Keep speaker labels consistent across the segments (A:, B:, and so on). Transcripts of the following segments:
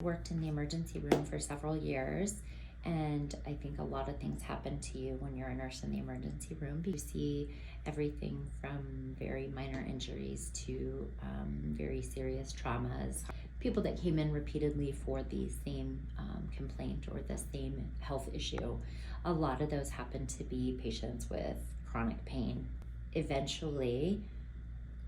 A: Worked in the emergency room for several years, and I think a lot of things happen to you when you're a nurse in the emergency room. You see everything from very minor injuries to very serious traumas. People that came in repeatedly for the same complaint or the same health issue, a lot of those happen to be patients with chronic pain. Eventually,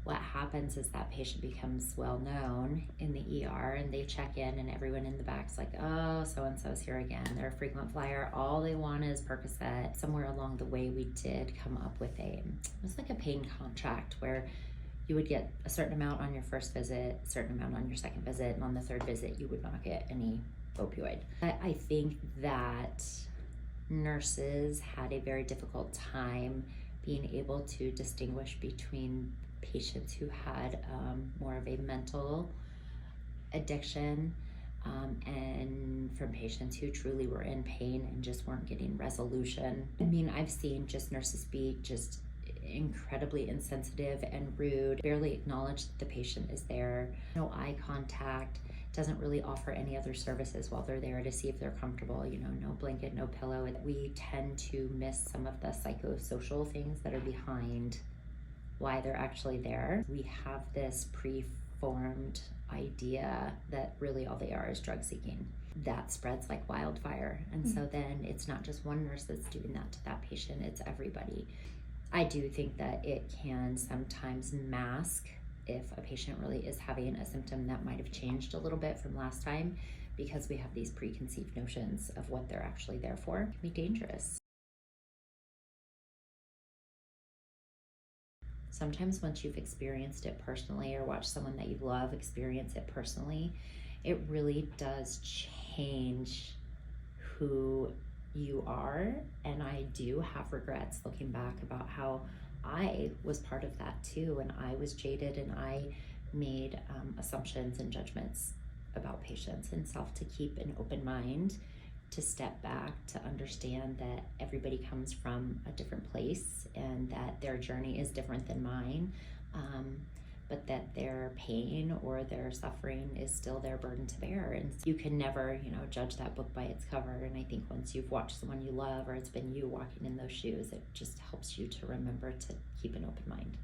A: what happens is that patient becomes well known in the ER, and they check in and everyone in the back's like, oh, so-and-so's here again. They're a frequent flyer. All they want is Percocet. Somewhere along the way, we did come up with it was like a pain contract where you would get a certain amount on your first visit, a certain amount on your second visit, and on the third visit, you would not get any opioid. I think that nurses had a very difficult time being able to distinguish between patients who had more of a mental addiction and from patients who truly were in pain and just weren't getting resolution. I mean, I've seen just nurses be just incredibly insensitive and rude, barely acknowledge that the patient is there, no eye contact, doesn't really offer any other services while they're there to see if they're comfortable, no blanket, no pillow. We tend to miss some of the psychosocial things that are behind why they're actually there. We have this preformed idea that really all they are is drug seeking. That spreads like wildfire. And so then it's not just one nurse that's doing that to that patient, it's everybody. I do think that it can sometimes mask if a patient really is having a symptom that might have changed a little bit from last time, because we have these preconceived notions of what they're actually there for. It can be dangerous. Sometimes once you've experienced it personally or watched someone that you love experience it personally, it really does change who you are. And I do have regrets looking back about how I was part of that too, and I was jaded and I made assumptions and judgments about patients, and to keep an open mind, to step back, to understand that everybody comes from a different place and that their journey is different than mine, but that their pain or their suffering is still their burden to bear. And you can never, judge that book by its cover. And I think once you've watched someone you love or it's been you walking in those shoes, it just helps you to remember to keep an open mind.